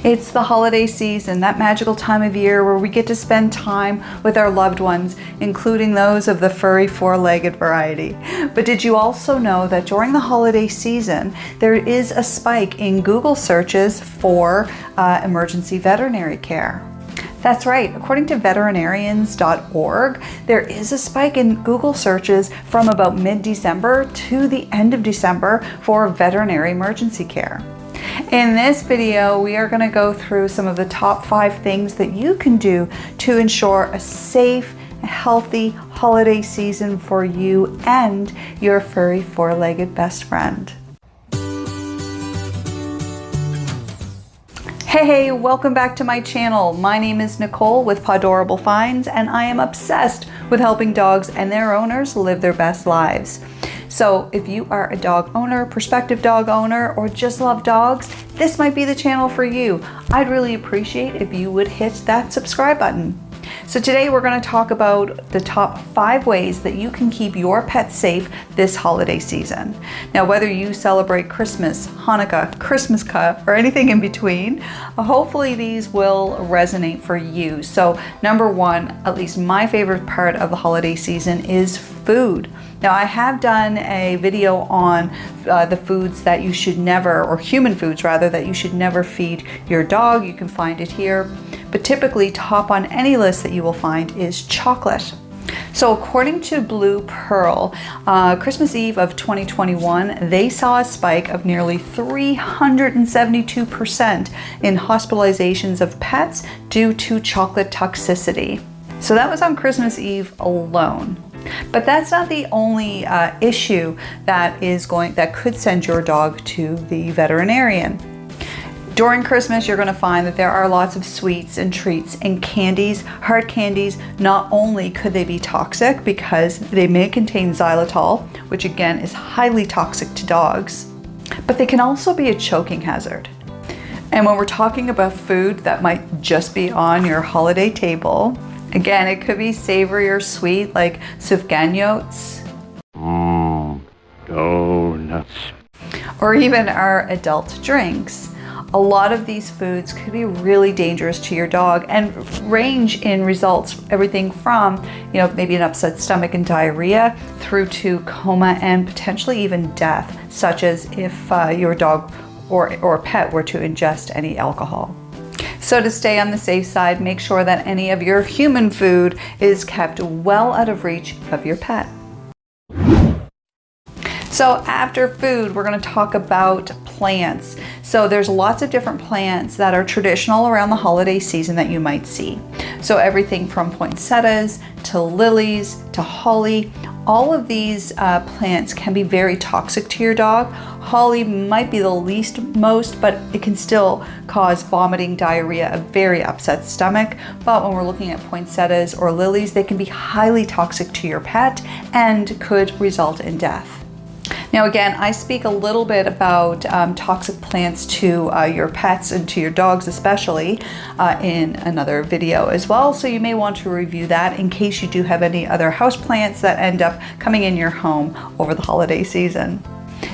It's the holiday season, that magical time of year where we get to spend time with our loved ones, including those of the furry four-legged variety. But did you also know that during the holiday season, there is a spike in Google searches for emergency veterinary care? That's right, according to veterinarians.org, there is a spike in Google searches from about mid-December to the end of December for veterinary emergency care. In this video, we are going to go through some of the top 5 things that you can do to ensure a safe, healthy holiday season for you and your furry four-legged best friend. Hey, welcome back to my channel. My name is Nicole with Podorable Finds, and I am obsessed with helping dogs and their owners live their best lives. So if you are a dog owner, prospective dog owner, or just love dogs, this might be the channel for you. I'd really appreciate if you would hit that subscribe button. So today we're going to talk about the top 5 ways that you can keep your pet safe this holiday season. Now, whether you celebrate Christmas, Hanukkah, Christmas or anything in between, hopefully these will resonate for you. So number 1, at least my favorite part of the holiday season, is food. Now, I have done a video on the foods that you should never, or human foods rather, that you should never feed your dog. You can find it here. But typically top on any list that you will find is chocolate. So according to Blue Pearl, Christmas Eve of 2021, they saw a spike of nearly 372% in hospitalizations of pets due to chocolate toxicity. So that was on Christmas Eve alone. But that's not the only issue that could send your dog to the veterinarian. During Christmas, you're going to find that there are lots of sweets and treats and candies, hard candies. Not only could they be toxic because they may contain xylitol, which again is highly toxic to dogs, but they can also be a choking hazard. And when we're talking about food that might just be on your holiday table, again, it could be savory or sweet like sufganyotes, donuts, or even our adult drinks. A lot of these foods could be really dangerous to your dog and range in results, everything from, maybe an upset stomach and diarrhea through to coma and potentially even death, such as if your dog or pet were to ingest any alcohol. So to stay on the safe side, make sure that any of your human food is kept well out of reach of your pet. So after food, we're going to talk about plants. So there's lots of different plants that are traditional around the holiday season that you might see. So everything from poinsettias to lilies to holly, all of these plants can be very toxic to your dog. Holly might be the most, but it can still cause vomiting, diarrhea, a very upset stomach. But when we're looking at poinsettias or lilies, they can be highly toxic to your pet and could result in death. Now again, I speak a little bit about toxic plants to your pets and to your dogs especially in another video as well. So you may want to review that in case you do have any other house plants that end up coming in your home over the holiday season.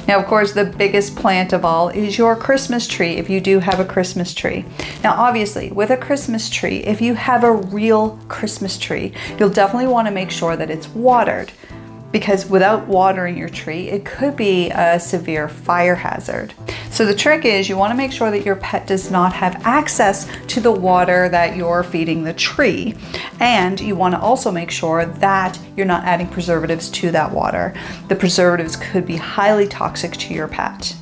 Now, of course, the biggest plant of all is your Christmas tree, if you do have a Christmas tree. Now, obviously, with a Christmas tree, if you have a real Christmas tree, you'll definitely want to make sure that it's watered, because without watering your tree, it could be a severe fire hazard. So the trick is you want to make sure that your pet does not have access to the water that you're feeding the tree. And you want to also make sure that you're not adding preservatives to that water. The preservatives could be highly toxic to your pet.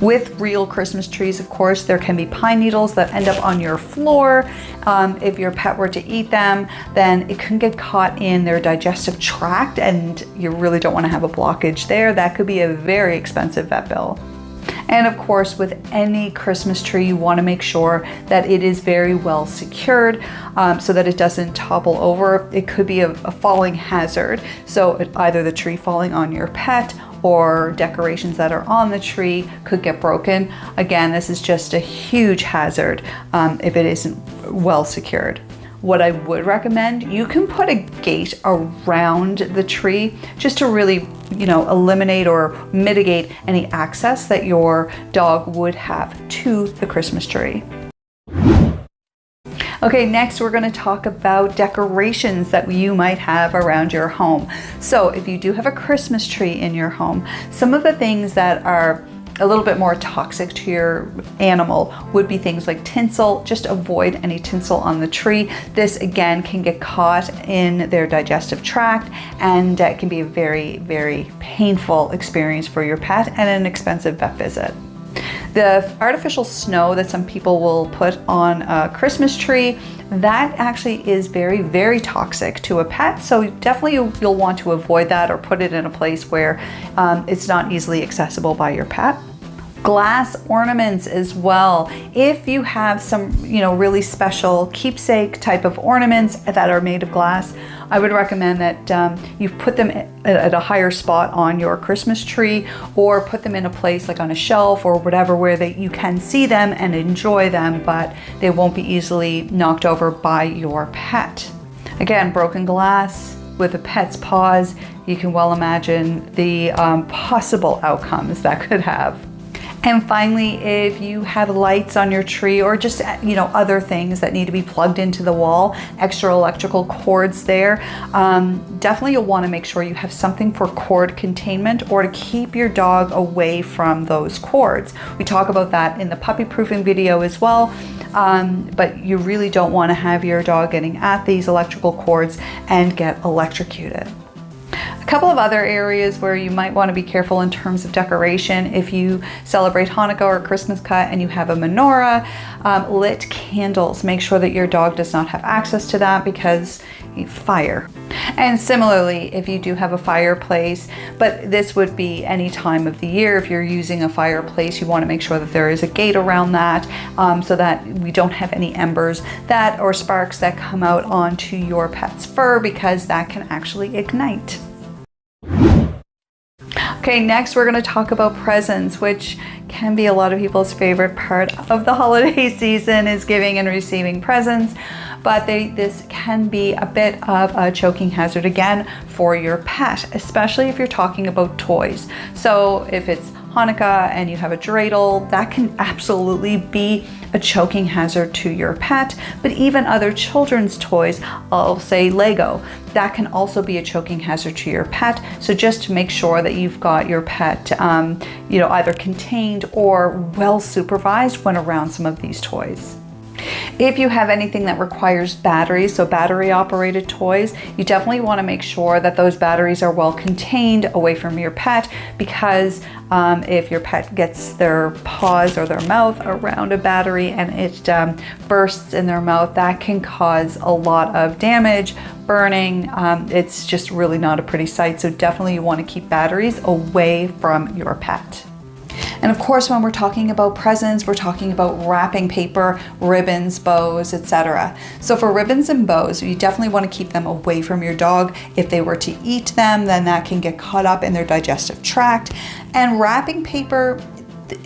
With real Christmas trees, of course, there can be pine needles that end up on your floor. If your pet were to eat them, then it can get caught in their digestive tract and you really don't want to have a blockage there. That could be a very expensive vet bill. And of course, with any Christmas tree, you want to make sure that it is very well secured so that it doesn't topple over. It could be a falling hazard. So either the tree falling on your pet or decorations that are on the tree could get broken. Again, this is just a huge hazard if it isn't well secured. What I would recommend, you can put a gate around the tree just to really, eliminate or mitigate any access that your dog would have to the Christmas tree. Okay, next we're going to talk about decorations that you might have around your home. So if you do have a Christmas tree in your home, some of the things that are a little bit more toxic to your animal would be things like tinsel. Just avoid any tinsel on the tree. This again can get caught in their digestive tract, and it can be a very, very painful experience for your pet and an expensive vet visit. The artificial snow that some people will put on a Christmas tree, that actually is very, very toxic to a pet. So definitely you'll want to avoid that or put it in a place where it's not easily accessible by your pet. Glass ornaments as well. If you have some, really special keepsake type of ornaments that are made of glass, I would recommend that you put them at a higher spot on your Christmas tree, or put them in a place like on a shelf or whatever where you can see them and enjoy them, but they won't be easily knocked over by your pet. Again, broken glass with a pet's paws, you can well imagine the possible outcomes that could have. And finally, if you have lights on your tree or just, other things that need to be plugged into the wall, extra electrical cords there, definitely you'll want to make sure you have something for cord containment or to keep your dog away from those cords. We talk about that in the puppy proofing video as well, but you really don't want to have your dog getting at these electrical cords and get electrocuted. A couple of other areas where you might want to be careful in terms of decoration: if you celebrate Hanukkah or Christmas cut and you have a menorah, lit candles, make sure that your dog does not have access to that because fire. And similarly, if you do have a fireplace, but this would be any time of the year, if you're using a fireplace, you want to make sure that there is a gate around that so that we don't have any embers or sparks that come out onto your pet's fur, because that can actually ignite. Okay, next we're going to talk about presents, which can be a lot of people's favorite part of the holiday season, is giving and receiving presents. But this can be a bit of a choking hazard again for your pet, especially if you're talking about toys. So if it's Hanukkah and you have a dreidel, that can absolutely be a choking hazard to your pet. But even other children's toys, I'll say Lego, that can also be a choking hazard to your pet. So just to make sure that you've got your pet, either contained or well supervised when around some of these toys. If you have anything that requires batteries, so battery operated toys, you definitely want to make sure that those batteries are well contained away from your pet, because if your pet gets their paws or their mouth around a battery and it bursts in their mouth, that can cause a lot of damage, burning. It's just really not a pretty sight. So definitely you want to keep batteries away from your pet. And of course, when we're talking about presents, we're talking about wrapping paper, ribbons, bows, etc. So for ribbons and bows, you definitely want to keep them away from your dog. If they were to eat them, then that can get caught up in their digestive tract. And wrapping paper,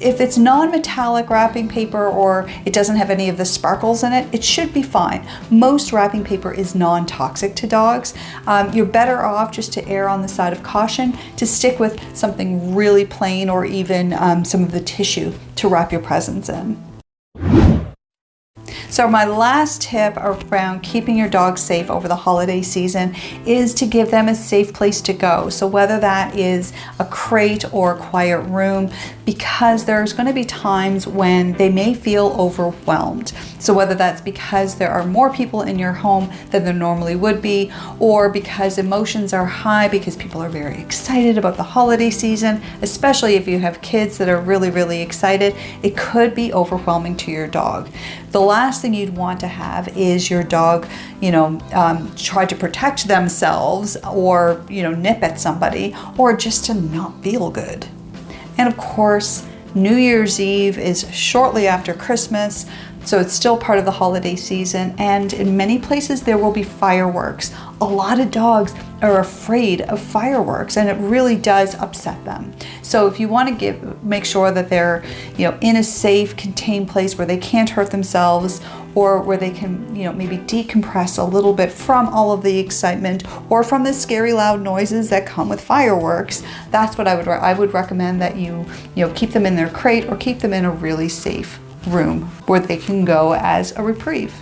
if it's non-metallic wrapping paper or it doesn't have any of the sparkles in it, it should be fine. Most wrapping paper is non-toxic to dogs. You're better off, just to err on the side of caution, to stick with something really plain, or even some of the tissue to wrap your presents in. So my last tip around keeping your dog safe over the holiday season is to give them a safe place to go. So whether that is a crate or a quiet room, because there's going to be times when they may feel overwhelmed. So whether that's because there are more people in your home than there normally would be, or because emotions are high because people are very excited about the holiday season, especially if you have kids that are really, really excited, it could be overwhelming to your dog. The last thing you'd want to have is your dog, try to protect themselves, or, nip at somebody, or just to not feel good. And of course, New Year's Eve is shortly after Christmas, so it's still part of the holiday season, and in many places there will be fireworks. A lot of dogs are afraid of fireworks, and it really does upset them. So if you want to make sure that they're, in a safe, contained place where they can't hurt themselves, or where they can, maybe decompress a little bit from all of the excitement or from the scary loud noises that come with fireworks, that's what I would recommend, that you keep them in their crate or keep them in a really safe room where they can go as a reprieve.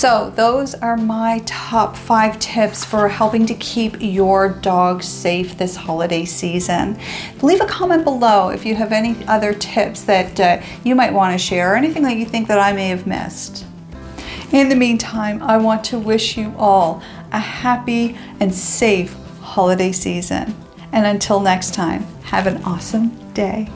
So those are my top 5 tips for helping to keep your dog safe this holiday season. Leave a comment below if you have any other tips that you might want to share, or anything that you think that I may have missed. In the meantime, I want to wish you all a happy and safe holiday season. And until next time, have an awesome day.